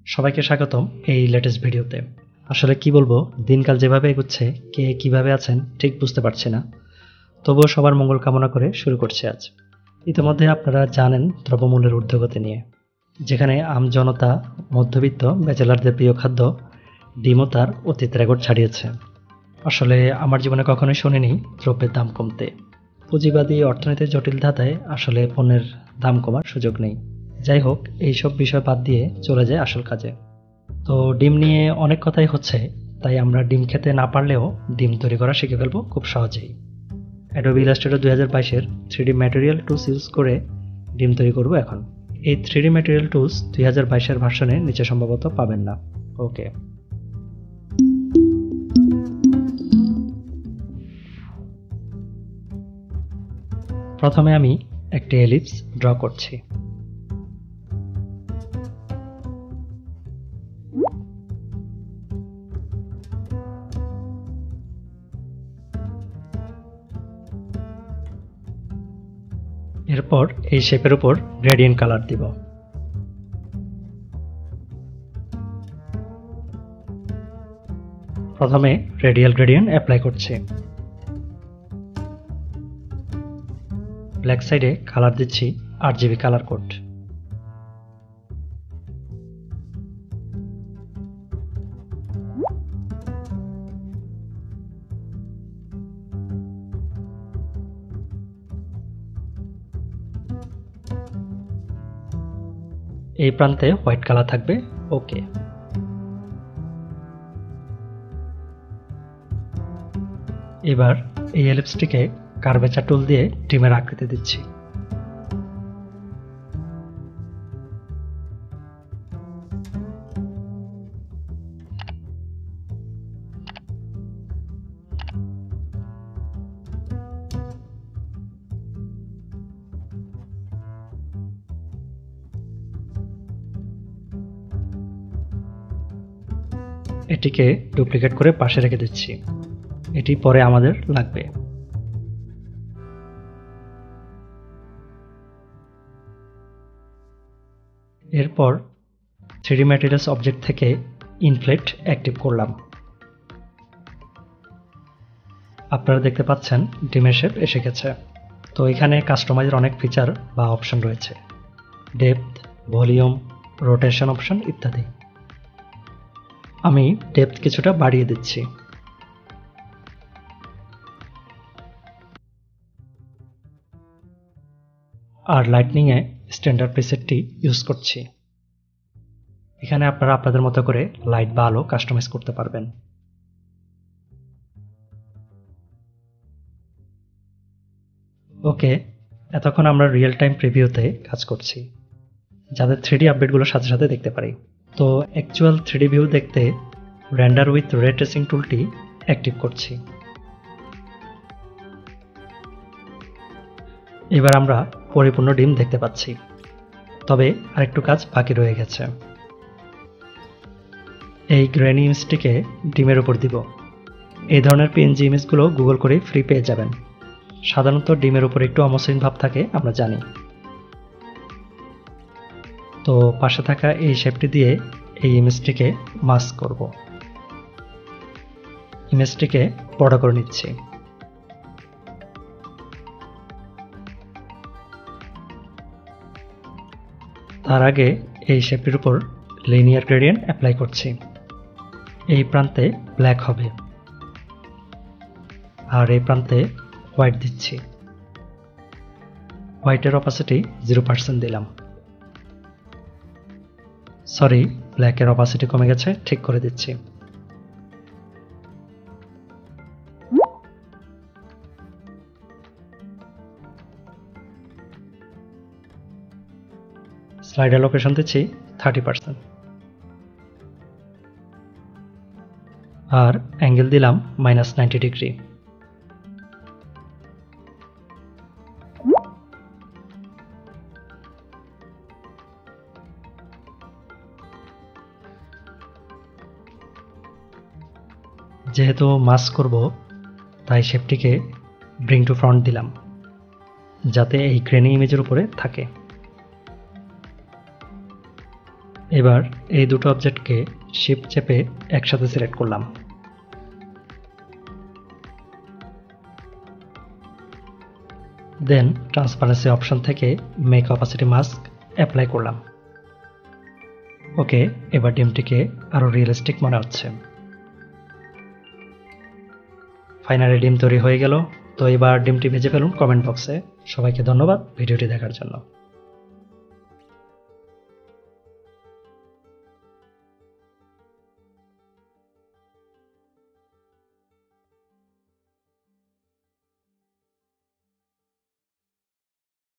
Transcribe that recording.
সবাইকে স্বাগতম এই লেটেস্ট ভিডিওতে। আসলে কি বলবো, দিনকাল যেভাবে এগোচ্ছে কে কিভাবে আছেন ঠিক বুঝতে পারছি না। তবুও সবার মঙ্গল কামনা করে শুরু করছি আজ। ইতিমধ্যে আপনারা জানেন দ্রব্যমূল্যের ঊর্ধ্বগতি নিয়ে, যেখানে আমজনতা, মধ্যবিত্ত, ব্যাচেলারদের প্রিয় খাদ্য ডিমও তার অতীত রেকর্ড ছাড়িয়েছে। আসলে আমার জীবনে কখনোই শুনিনি দ্রব্যের দাম কমতে। পুঁজিবাদী অর্থনীতির জটিল ধাঁধায় আসলে পণ্যের দাম কমার সুযোগ নেই। যাই হোক, এইসব বিষয় বাদ দিয়ে চলে যায় আসল কাজে। তো ডিম নিয়ে অনেক কথাই হচ্ছে, তাই আমরা ডিম খেতে না পারলেও ডিম তৈরি করা শিখে ফেলবো খুব সহজেই। Adobe Illustrator 2022-এর 3D material tools use করে ডিম তৈরি করব এখন। এই 3D ম্যাটেরিয়াল টুলস 2022-এর ভার্সনে নিচে সম্ভবত পাবেন না। ওকে, প্রথমে আমি একটি এলিপস ড্র করছি। এরপর এই শেপের উপর গ্রেডিয়েন্ট কালার দিব। প্রথমে রেডিয়াল গ্রেডিয়েন্ট অ্যাপ্লাই করছি। ব্ল্যাক সাইডে কালার দিচ্ছি RGB কালার কোড। এই প্রান্তে হোয়াইট কালার থাকবে। ওকে, এবার এই এলিপসটিকে কার্ভেচার টুল দিয়ে ডিমের আকৃতি দিচ্ছি। এটিকে ডুপ্লিকেট করে পাশে রেখে দিচ্ছি, এটি পরে আমাদের লাগবে। এরপর 3D ম্যাটেরিয়ালস অবজেক্ট থেকে ইনফ্লেট অ্যাক্টিভ করলাম। আপনারা দেখতে পাচ্ছেন ডিমের শেপ এসে গেছে। তো এখানে কাস্টমাইজের অনেক ফিচার বা অপশন রয়েছে, ডেপথ, ভলিউম, রোটেশন অপশন ইত্যাদি। আমি ডেপথ কিছুটা বাড়িয়ে দিচ্ছি। আর লাইটনিংয়ে স্ট্যান্ডার্ড প্রিসেটটি ইউজ করছি। এখানে আপনারা আপনাদের মতো করে লাইট বা আলো কাস্টমাইজ করতে পারবেন। ওকে, এতক্ষণ আমরা রিয়েল টাইম প্রিভিউতে কাজ করছি, যাদের 3D আপডেটগুলো সাথে সাথে দেখতে পারি। তো অ্যাকচুয়াল 3D ভিউ দেখতে রেন্ডার উইথ রে ট্রেসিং টুলটি অ্যাক্টিভ করছি। এবার আমরা পরিপূর্ণ ডিম দেখতে পাচ্ছি, তবে আরেকটু কাজ বাকি রয়ে গেছে। এই গ্রেনি ইমেজটিকে ডিমের উপর দিব। এই ধরনের PNG ইমেজগুলো গুগল করে ফ্রি পেয়ে যাবেন। সাধারণত ডিমের উপর একটু অমসৃণ ভাব থাকে, আমরা জানি। তো পাশে থাকা এই শেপটি দিয়ে এই ইমেজটিকে মাস্ক করব। ইমেজটিকে বড় করে নিচ্ছি। তার আগে এই শেপটির উপর লিনিয়ার গ্রেডিয়েন্ট অ্যাপ্লাই করছি। এই প্রান্তে ব্ল্যাক হবে আর এই প্রান্তে হোয়াইট দিচ্ছি। হোয়াইটের অপাসিটি 0% দিলাম। সরি, ব্ল্যাকের অপাসিটি কমে গেছে, ঠিক করে দিচ্ছি। স্লাইডার লোকেশন দিচ্ছি 30%। আর অ্যাঙ্গেল দিলাম -90 ডিগ্রি। যেহেতু মাস্ক করব, তাই শেপটিকে ব্রিং টু ফ্রন্ট দিলাম, যাতে এই গ্রেনি ইমেজের উপরে থাকে। এবার এই দুটো অবজেক্টকে শিফট চেপে একসাথে সিলেক্ট করলাম। দেন ট্রান্সপারেন্সি অপশন থেকে মেক অপাসিটি মাস্ক অ্যাপ্লাই করলাম। ওকে, এবার ডিমটিকে আরো রিয়েলিস্টিক মনে হচ্ছে। ফাইনালি ডিম তৈরি হয়ে গেল। তো এবার ডিমটি ভেজে ফেলুন কমেন্ট বক্সে। সবাইকে ধন্যবাদ ভিডিওটি দেখার জন্য।